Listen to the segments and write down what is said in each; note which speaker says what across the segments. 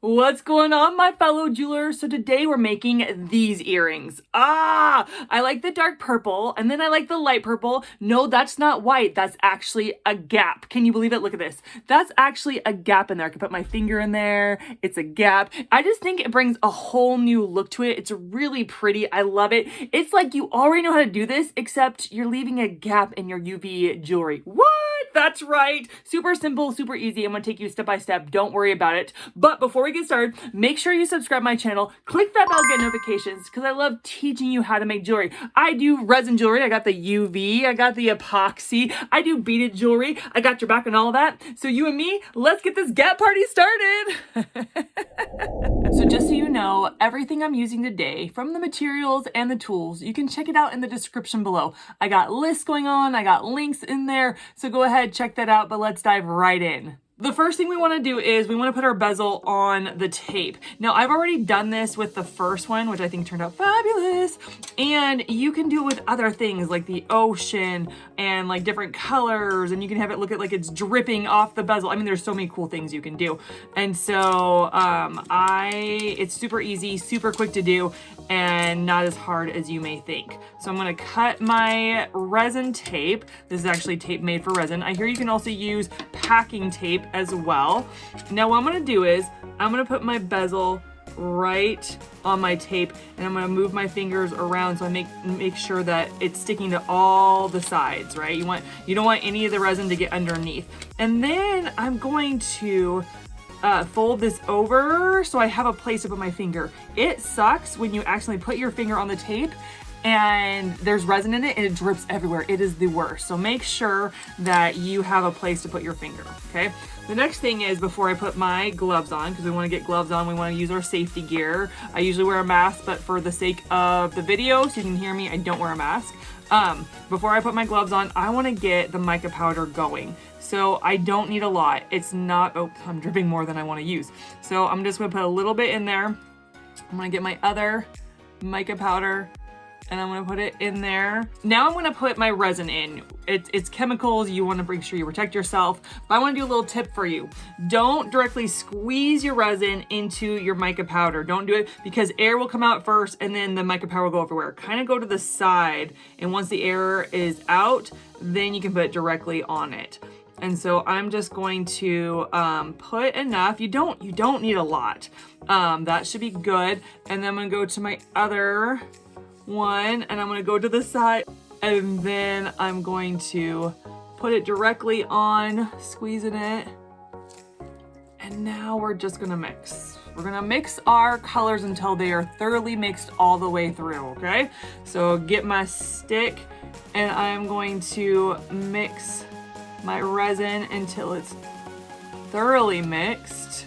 Speaker 1: What's going on, my fellow jewelers? So today we're making these earrings. I like the dark purple and then I like the light purple. No, that's not white. That's actually a gap. Can you believe it? Look at this. That's actually a gap in there. I can put my finger in there. It's a gap. I just think it brings a whole new look to it. It's really pretty. I love it. It's like you already know how to do this, except you're leaving a gap in your UV jewelry. What? That's right. Super simple, super easy. I'm going to take you step by step. Don't worry about it. But before we get started, make sure you subscribe my channel. Click that bell to get notifications because I love teaching you how to make jewelry. I do resin jewelry. I got the UV. I got the epoxy. I do beaded jewelry. I got your back and all that. So you and me, let's get this gap party started. So just so you know, everything I'm using today, from the materials and the tools, you can check it out in the description below. I got lists going on. I got links in there. So go ahead, check that out, but let's dive right in. The first thing we want to do is we want to put our bezel on the tape. Now, I've already done this with the first one, which I think turned out fabulous. And you can do it with other things like the ocean and like different colors, and you can have it look like it's dripping off the bezel. I mean, there's so many cool things you can do. And so it's super easy, super quick to do, and not as hard as you may think. So I'm going to cut my resin tape. This is actually tape made for resin. I hear you can also use packing tape as well. Now what I'm going to do is I'm going to put my bezel right on my tape, and I'm going to move my fingers around so I make sure that it's sticking to all the sides, right? You don't want any of the resin to get underneath. And then I'm going to fold this over so I have a place to put my finger. It sucks when you accidentally put your finger on the tape and there's resin in it and it drips everywhere. It is the worst. So make sure that you have a place to put your finger, okay? The next thing is, before I put my gloves on, because we want to get gloves on, we want to use our safety gear. I usually wear a mask, but for the sake of the video, so you can hear me, I don't wear a mask. Before I put my gloves on, I want to get the mica powder going. So I don't need a lot. It's not, oh, I'm dripping more than I want to use. So I'm just going to put a little bit in there. I'm going to get my other mica powder and I'm going to put it in there. Now I'm going to put my resin in. It's chemicals. You want to make sure you protect yourself. But I want to do a little tip for you. Don't directly squeeze your resin into your mica powder. Don't do it, because air will come out first and then the mica powder will go everywhere. Kind of go to the side, and once the air is out, then you can put it directly on it. And so I'm just going to put enough. You don't need a lot. That should be good. And then I'm going to go to my other one, and I'm going to go to the side, and then I'm going to put it directly on, squeezing it. And now we're just going to mix. We're going to mix our colors until they are thoroughly mixed all the way through, okay? So get my stick, and I'm going to mix my resin until it's thoroughly mixed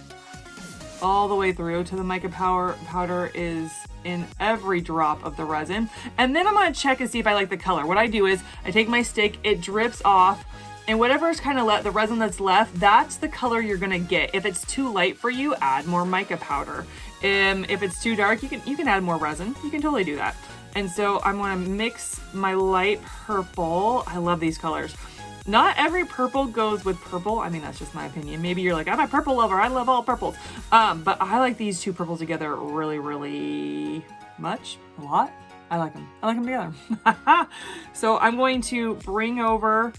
Speaker 1: all the way through till the mica powder is in every drop of the resin. And then I'm going to check and see if I like the color. What I do is I take my stick, it drips off, and whatever is kind of the resin that's left, that's the color you're going to get. If it's too light for you, add more mica powder. If it's too dark, you can add more resin. You can totally do that. And so I'm going to mix my light purple. I love these colors. Not every purple goes with purple. I mean, that's just my opinion. Maybe you're like, I'm a purple lover. I love all purples. But I like these two purples together really, really much. A lot. I like them. I like them together. So I'm going to bring over,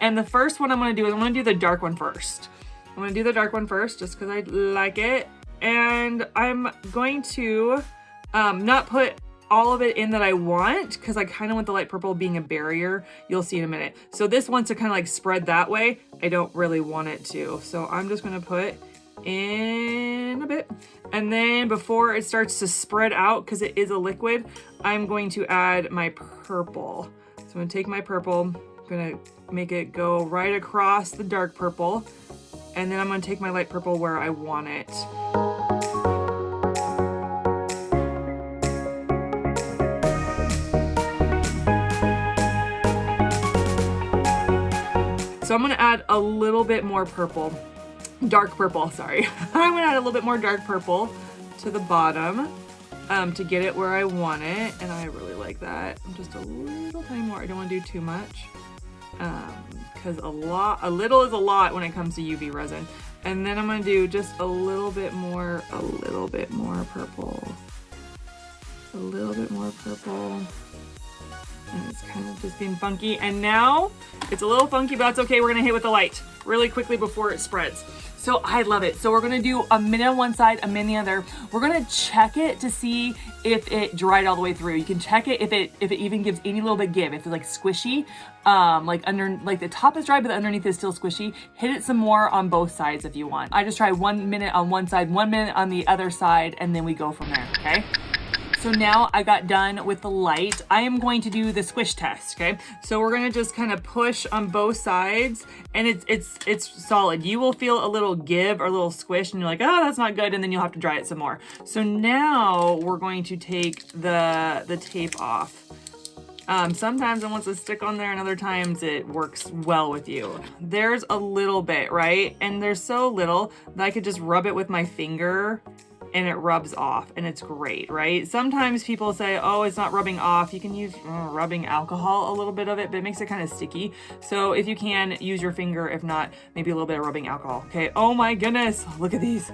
Speaker 1: and the first one I'm going to do is I'm going to do the dark one first. I'm going to do the dark one first just because I like it. And I'm going to not put all of it in that I want, because I kind of want the light purple being a barrier. You'll see in a minute. So this wants to kind of like spread that way. I don't really want it to. So I'm just going to put in a bit. And then before it starts to spread out, because it is a liquid, I'm going to add my purple. So I'm going to take my purple, I'm going to make it go right across the dark purple. And then I'm going to take my light purple where I want it. So I'm going to add a little bit more purple, dark purple, sorry. I'm going to add a little bit more dark purple to the bottom to get it where I want it. And I really like that. Just a little tiny more. I don't want to do too much because a little is a lot when it comes to UV resin. And then I'm gonna do just a little bit more purple. A little bit more purple. And it's kind of just being funky. And now it's a little funky, but that's okay. We're gonna hit with the light really quickly before it spreads. So I love it. So we're gonna do a minute on one side, a minute on the other. We're gonna check it to see if it dried all the way through. You can check it if it even gives any little bit give. If it's like squishy, like the top is dry, but the underneath is still squishy. Hit it some more on both sides if you want. I just try 1 minute on one side, 1 minute on the other side, and then we go from there, okay? So now I got done with the light. I am going to do the squish test, okay? So we're gonna just kind of push on both sides, and it's solid. You will feel a little give or a little squish, and you're like, oh, that's not good, and then you'll have to dry it some more. So now we're going to take the tape off. Sometimes it wants to stick on there, and other times it works well with you. There's a little bit, right? And there's so little that I could just rub it with my finger and it rubs off, and it's great, right? Sometimes people say, oh, it's not rubbing off. You can use rubbing alcohol, a little bit of it, but it makes it kind of sticky. So if you can, use your finger. If not, maybe a little bit of rubbing alcohol. Okay, oh my goodness, look at these.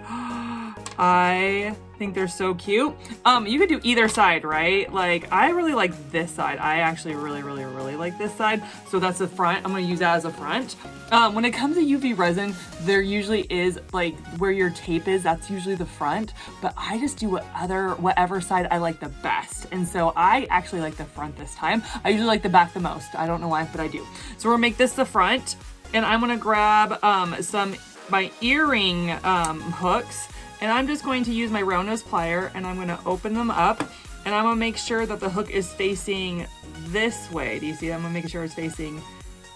Speaker 1: I think they're so cute. You could do either side, right? Like, I really like this side. I actually really like this side. So that's the front. I'm gonna use that as a front. When it comes to UV resin, there usually is, like, where your tape is, that's usually the front, but I just do whatever side I like the best. And so I actually like the front this time. I usually like the back the most. I don't know why, but I do. So we're gonna make this the front, and I'm gonna grab my earring hooks, and I'm just going to use my round nose plier, and I'm gonna open them up, and I'm gonna make sure that the hook is facing this way. Do you see that? I'm gonna make sure it's facing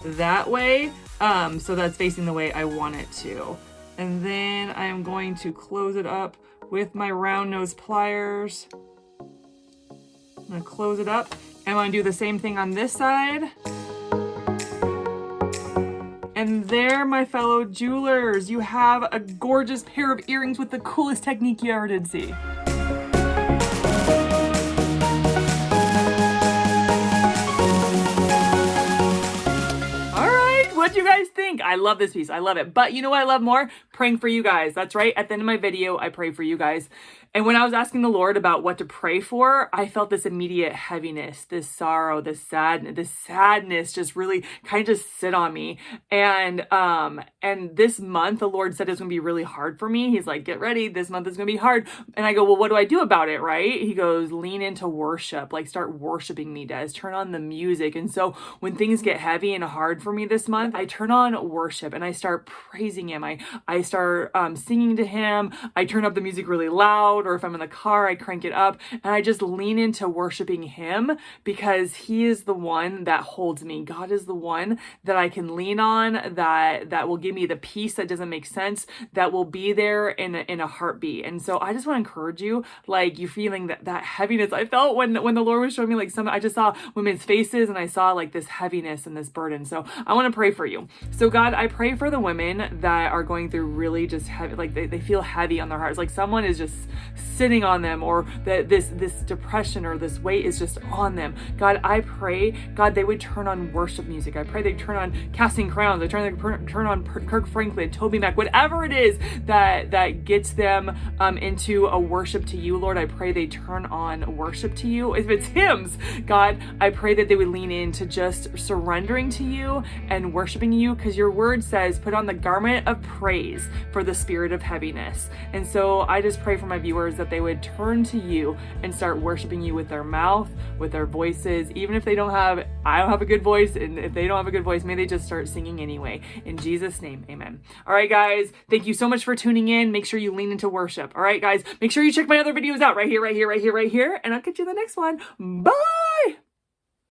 Speaker 1: that way, so that's facing the way I want it to. And then I am going to close it up with my round nose pliers. I'm gonna close it up. I'm gonna do the same thing on this side. And there, my fellow jewelers, you have a gorgeous pair of earrings with the coolest technique you ever did see. What do you guys think? I love this piece. I love it. But you know what I love more? Praying for you guys. That's right. At the end of my video, I pray for you guys. And when I was asking the Lord about what to pray for, I felt this immediate heaviness, this sorrow, this sadness just really kind of just sit on me. And this month, the Lord said it's going to be really hard for me. He's like, get ready. This month is going to be hard. And I go, well, what do I do about it? Right? He goes, lean into worship, like start worshiping me, Des. Turn on the music. And so when things get heavy and hard for me this month, I turn on worship and I start praising him. I start singing to him. I turn up the music really loud, or if I'm in the car, I crank it up, and I just lean into worshiping him, because he is the one that holds me. God is the one that I can lean on, that will give me the peace that doesn't make sense, that will be there in a heartbeat. And so I just want to encourage you, like, you feeling that heaviness I felt when the Lord was showing me, like, I just saw women's faces, and I saw like this heaviness and this burden. So I want to pray for you. So God, I pray for the women that are going through really just heavy, like they feel heavy on their hearts, like someone is just sitting on them, or that this depression or this weight is just on them. God, I pray, God, they would turn on worship music. I pray they turn on Casting Crowns. I turn on Kirk Franklin, Toby Mac, whatever it is that gets them into a worship to you, Lord. I pray they turn on worship to you. If it's hymns, God, I pray that they would lean into just surrendering to you and worshiping you, because your word says, put on the garment of praise for the spirit of heaviness. And so I just pray for my viewers that they would turn to you and start worshiping you with their mouth, with their voices, even if I don't have a good voice, and if they don't have a good voice, may they just start singing anyway. In Jesus' name, amen. All right, guys, thank you so much for tuning in. Make sure you lean into worship. All right, guys, make sure you check my other videos out right here, and I'll catch you in the next one. Bye!